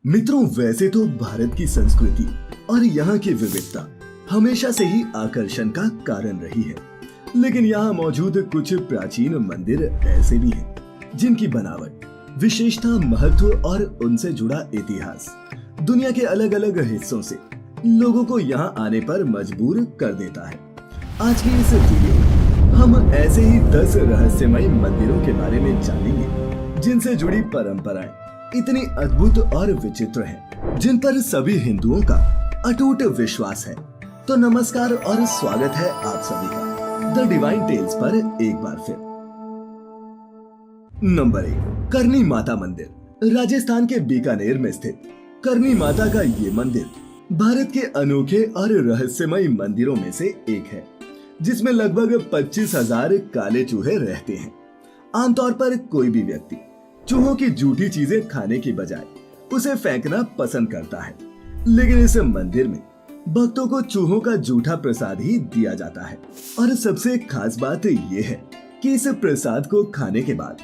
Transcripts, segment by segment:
मित्रों, वैसे तो भारत की संस्कृति और यहाँ की विविधता हमेशा से ही आकर्षण का कारण रही है, लेकिन यहाँ मौजूद कुछ प्राचीन मंदिर ऐसे भी हैं जिनकी बनावट, विशेषता, महत्व और उनसे जुड़ा इतिहास दुनिया के अलग अलग हिस्सों से लोगों को यहाँ आने पर मजबूर कर देता है। आज की इस वीडियो में हम ऐसे ही 10 रहस्यमय मंदिरों के बारे में जानेंगे जिनसे जुड़ी परंपराएं इतनी अद्भुत और विचित्र हैं, जिन पर सभी हिंदुओं का अटूट विश्वास है। तो नमस्कार और स्वागत है आप सभी का द डिवाइन टेल्स पर एक बार फिर। नंबर 1, करनी माता मंदिर। राजस्थान के बीकानेर में स्थित करनी माता का ये मंदिर भारत के अनोखे और रहस्यमय मंदिरों में से एक है, जिसमें लगभग 25,000 काले चूहे रहते हैं। आमतौर पर कोई भी व्यक्ति चूहों की जूठी चीजें खाने की बजाय उसे फेंकना पसंद करता है, लेकिन इस मंदिर में भक्तों को चूहों का जूठा प्रसाद ही दिया जाता है। और सबसे खास बात ये है कि इस प्रसाद को खाने के बाद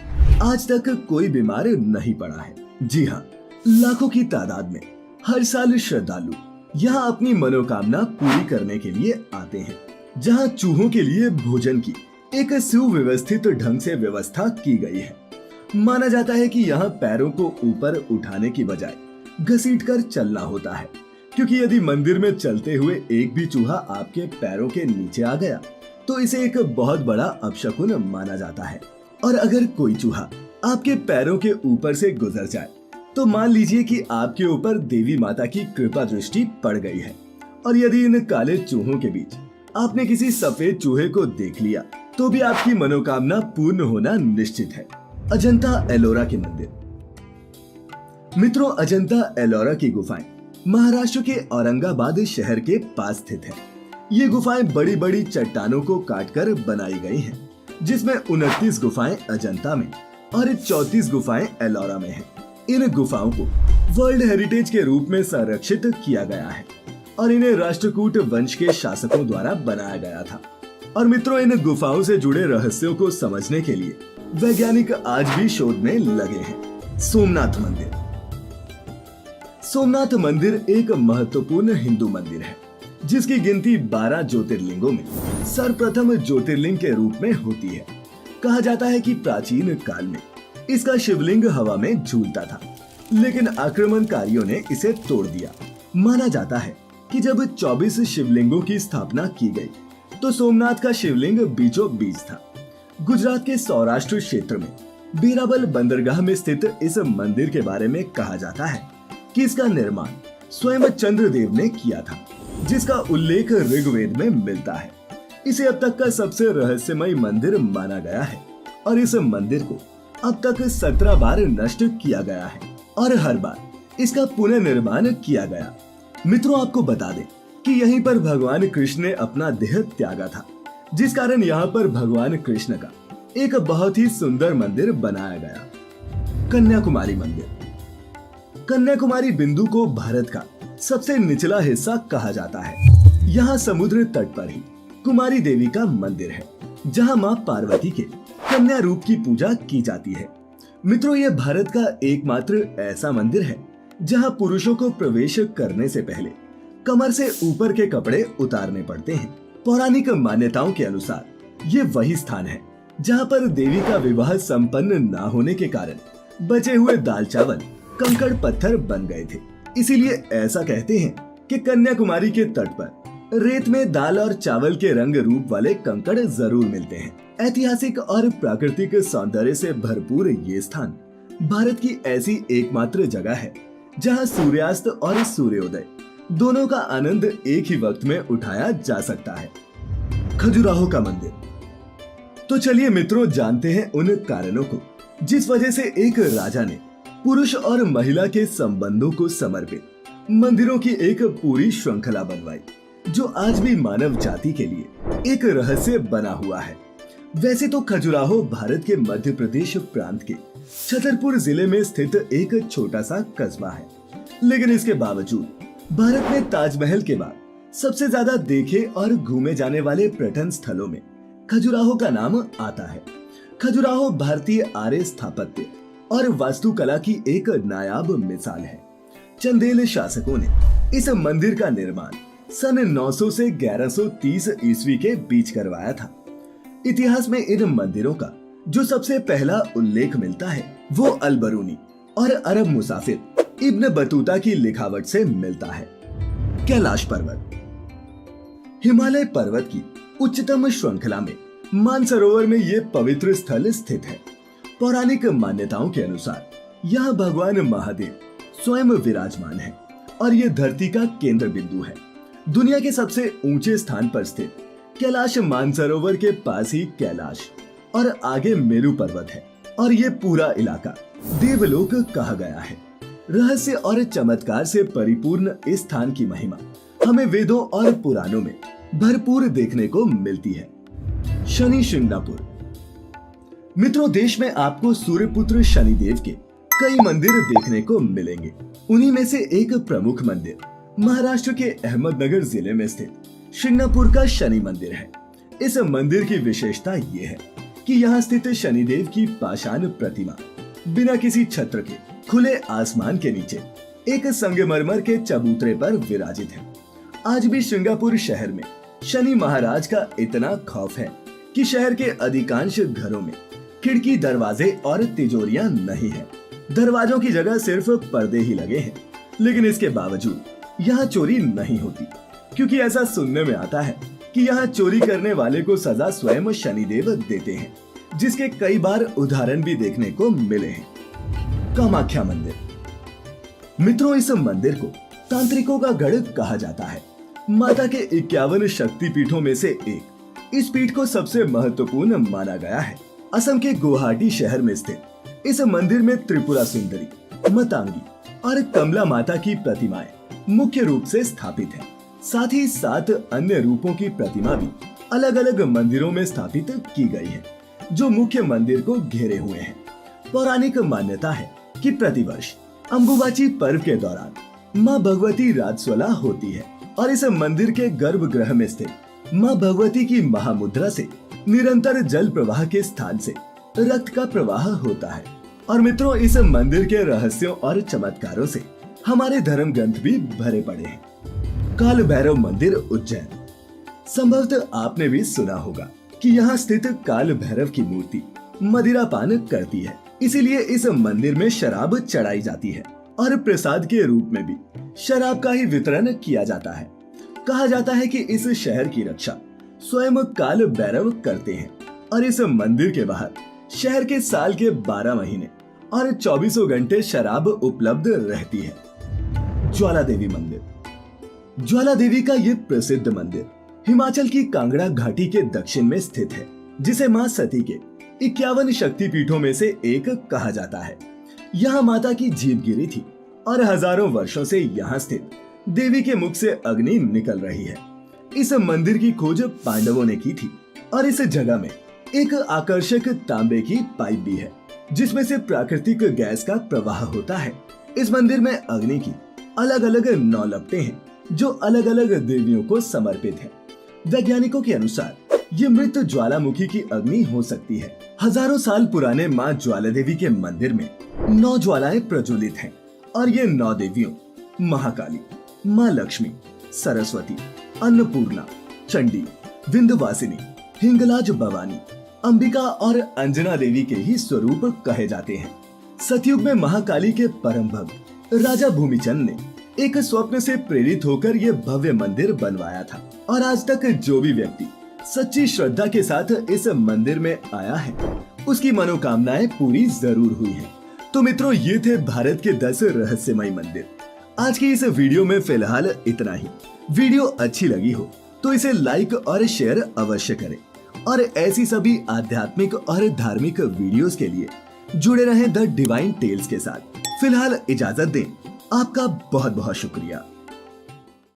आज तक कोई बीमार नहीं पड़ा है। जी हाँ, लाखों की तादाद में हर साल श्रद्धालु यहाँ अपनी मनोकामना पूरी करने के लिए आते हैं। जहाँ चूहों के लिए भोजन की एक सुव्यवस्थित ढंग से व्यवस्था की गई है। माना जाता है कि यहाँ पैरों को ऊपर उठाने की बजाय घसीटकर चलना होता है, क्योंकि यदि मंदिर में चलते हुए एक भी चूहा आपके पैरों के नीचे आ गया तो इसे एक बहुत बड़ा अपशकुन माना जाता है। और अगर कोई चूहा आपके पैरों के ऊपर से गुजर जाए तो मान लीजिए कि आपके ऊपर देवी माता की कृपा दृष्टि पड़ गई है। और यदि इन काले चूहों के बीच आपने किसी सफेद चूहे को देख लिया तो भी आपकी मनोकामना पूर्ण होना निश्चित है। अजंता एलोरा के मंदिर। मित्रों, अजंता एलोरा की गुफाएं महाराष्ट्र के औरंगाबाद शहर के पास स्थित है। ये गुफाएं बड़ी बड़ी चट्टानों को काटकर बनाई गई हैं, जिसमें 29 गुफाएं अजंता में और 34 गुफाएं एलोरा में हैं। इन गुफाओं को वर्ल्ड हेरिटेज के रूप में संरक्षित किया गया है और इन्हें राष्ट्रकूट वंश के शासकों द्वारा बनाया गया था। और मित्रों, इन गुफाओं से जुड़े रहस्यों को समझने के लिए वैज्ञानिक आज भी शोध में लगे हैं। सोमनाथ मंदिर। सोमनाथ मंदिर एक महत्वपूर्ण हिंदू मंदिर है, जिसकी गिनती 12 ज्योतिर्लिंगों में सर्वप्रथम ज्योतिर्लिंग के रूप में होती है। कहा जाता है कि प्राचीन काल में इसका शिवलिंग हवा में झूलता था, लेकिन आक्रमणकारियों ने इसे तोड़ दिया। माना जाता है कि जब 24 शिवलिंगों की स्थापना की गई तो सोमनाथ का शिवलिंग बीचों बीच था। गुजरात के सौराष्ट्र क्षेत्र में बीराबल बंदरगाह में स्थित इस मंदिर के बारे में कहा जाता है कि इसका निर्माण स्वयं चंद्रदेव ने किया था, जिसका उल्लेख ऋग्वेद में मिलता है। इसे अब तक का सबसे रहस्यमय मंदिर माना गया है और इस मंदिर को अब तक 17 बार नष्ट किया गया है और हर बार इसका पुनर्निर्माण किया गया। मित्रों, आपको बता दें कि यहीं पर भगवान कृष्ण ने अपना देह त्यागा था, जिस कारण यहाँ पर भगवान कृष्ण का एक बहुत ही सुंदर मंदिर बनाया गया। कन्याकुमारी मंदिर। कन्याकुमारी बिंदु को भारत का सबसे निचला हिस्सा कहा जाता है। यहाँ समुद्र तट पर ही कुमारी देवी का मंदिर है, जहाँ माँ पार्वती के कन्या रूप की पूजा की जाती है। मित्रों, यह भारत का एकमात्र ऐसा मंदिर है जहाँ पुरुषों को प्रवेश करने से पहले कमर से ऊपर के कपड़े उतारने पड़ते हैं। पौराणिक मान्यताओं के अनुसार ये वही स्थान है जहाँ पर देवी का विवाह संपन्न न होने के कारण बचे हुए दाल चावल कंकड़ पत्थर बन गए थे। इसीलिए ऐसा कहते हैं कि कन्याकुमारी के तट पर रेत में दाल और चावल के रंग रूप वाले कंकड़ जरूर मिलते हैं। ऐतिहासिक और प्राकृतिक सौंदर्य से भरपूर ये स्थान भारत की ऐसी एकमात्र जगह है जहाँ सूर्यास्त और सूर्योदय दोनों का आनंद एक ही वक्त में उठाया जा सकता है। खजुराहो का मंदिर। तो चलिए मित्रों, जानते हैं उन कारणों को जिस वजह से एक राजा ने पुरुष और महिला के संबंधों को समर्पित मंदिरों की एक पूरी श्रृंखला बनवाई, जो आज भी मानव जाति के लिए एक रहस्य बना हुआ है। वैसे तो खजुराहो भारत के मध्य प्रदेश प्रांत के छतरपुर जिले में स्थित एक छोटा सा कस्बा है, लेकिन इसके बावजूद भारत में ताजमहल के बाद सबसे ज्यादा देखे और घूमे जाने वाले पर्यटन स्थलों में खजुराहो का नाम आता है। खजुराहो भारतीय आर्य स्थापत्य और वास्तुकला की एक नायाब मिसाल है। चंदेल शासकों ने इस मंदिर का निर्माण सन 900 से 1130 ईस्वी के बीच करवाया था। इतिहास में इन मंदिरों का जो सबसे पहला उल्लेख मिलता है वो अल-बरूनी और अरब मुसाफिर इब्न बतूता की लिखावट से मिलता है। कैलाश पर्वत हिमालय पर्वत की उच्चतम श्रृंखला में मानसरोवर में ये पवित्र स्थल स्थित है। पौराणिक मान्यताओं के अनुसार यहाँ भगवान महादेव स्वयं विराजमान है और ये धरती का केंद्र बिंदु है। दुनिया के सबसे ऊंचे स्थान पर स्थित कैलाश मानसरोवर के पास ही कैलाश और आगे मेरू पर्वत है और ये पूरा इलाका देवलोक कहा गया है। रहस्य और चमत्कार से परिपूर्ण इस स्थान की महिमा हमें वेदों और पुराणों में भरपूर देखने को मिलती है। शनि शिंगणापुर मित्रों, देश में आपको सूर्यपुत्र शनिदेव के कई मंदिर देखने को मिलेंगे। उन्हीं में से एक प्रमुख मंदिर महाराष्ट्र के अहमदनगर जिले में स्थित शिंगणापुर का शनि मंदिर है। इस मंदिर की विशेषता ये है कि यहाँ स्थित शनिदेव की पाषाण प्रतिमा बिना किसी छत्र के खुले आसमान के नीचे एक संगमरमर के चबूतरे पर विराजित है। आज भी सिंगापुर शहर में शनि महाराज का इतना खौफ है कि शहर के अधिकांश घरों में खिड़की, दरवाजे और तिजोरियां नहीं है। दरवाजों की जगह सिर्फ पर्दे ही लगे हैं, लेकिन इसके बावजूद यहाँ चोरी नहीं होती, क्योंकि ऐसा सुनने में आता है कि यहाँ चोरी करने वाले को सजा स्वयं शनिदेव देते हैं, जिसके कई बार उदाहरण भी देखने को मिले हैं। कामाख्या मंदिर मित्रों, इस मंदिर को तांत्रिकों का गढ़ कहा जाता है। माता के 51 शक्तिपीठों में से एक इस पीठ को सबसे महत्वपूर्ण माना गया है। असम के गुवाहाटी शहर में स्थित इस मंदिर में त्रिपुरा सुंदरी, मतंगी और कमला माता की प्रतिमाएं मुख्य रूप से स्थापित है। साथ ही 7 अन्य रूपों की प्रतिमा भी अलग अलग मंदिरों में स्थापित की गई है, जो मुख्य मंदिर को घेरे हुए हैं। पौराणिक मान्यता है कि प्रतिवर्ष अंबुबाची पर्व के दौरान माँ भगवती राजस्वला होती है और इस मंदिर के गर्भगृह में स्थित माँ भगवती की महामुद्रा से निरंतर जल प्रवाह के स्थान से रक्त का प्रवाह होता है। और मित्रों, इस मंदिर के रहस्यों और चमत्कारों से हमारे धर्म ग्रंथ भी भरे पड़े हैं। काल भैरव मंदिर उज्जैन संभवतः आपने भी सुना होगा कि यहाँ स्थित काल भैरव की मूर्ति मदिरा पान करती है, इसीलिए इस मंदिर में शराब चढ़ाई जाती है और प्रसाद के रूप में भी शराब का ही वितरण किया जाता है। कहा जाता है कि इस शहर की रक्षा स्वयं काल भैरव करते हैं और इस मंदिर के बाहर शहर के साल के 12 महीने और 24 घंटे शराब उपलब्ध रहती है। ज्वाला देवी मंदिर ज्वाला देवी का ये प्रसिद्ध मंदिर हिमाचल की कांगड़ा घाटी के दक्षिण में स्थित है, जिसे मां सती के 51 शक्तिपीठों में से एक कहा जाता है। यहाँ माता की जीभ गिरी थी और हजारों वर्षों से यहाँ स्थित देवी के मुख से अग्नि निकल रही है। इस मंदिर की खोज पांडवों ने की थी और इस जगह में एक आकर्षक तांबे की पाइप भी है, जिसमें से प्राकृतिक गैस का प्रवाह होता है। इस मंदिर में अग्नि की अलग अलग 9 लपटें हैं, जो अलग अलग देवियों को समर्पित है। वैज्ञानिकों के अनुसार ये मृत ज्वालामुखी की अग्नि हो सकती है। हजारों साल पुराने माँ ज्वाला देवी के मंदिर में 9 ज्वालाएं प्रज्वलित हैं और ये 9 देवियों महाकाली, माँ लक्ष्मी, सरस्वती, अन्नपूर्णा, चंडी, विंध्यवासिनी, हिंगलाज भवानी, अंबिका और अंजना देवी के ही स्वरूप कहे जाते हैं। सतयुग में महाकाली के परम भक्त राजा भूमिचंद ने एक स्वप्न से प्रेरित होकर ये भव्य मंदिर बनवाया था और आज तक जो भी व्यक्ति सच्ची श्रद्धा के साथ इस मंदिर में आया है, उसकी मनोकामनाएं पूरी जरूर हुई हैं। तो मित्रों, ये थे भारत के 10 रहस्यमय मंदिर। आज की इस वीडियो में फिलहाल इतना ही। वीडियो अच्छी लगी हो तो इसे लाइक और शेयर अवश्य करें और ऐसी सभी आध्यात्मिक और धार्मिक वीडियोस के लिए जुड़े रहें द डिवाइन टेल्स के साथ। फिलहाल इजाजत दें। आपका बहुत बहुत शुक्रिया।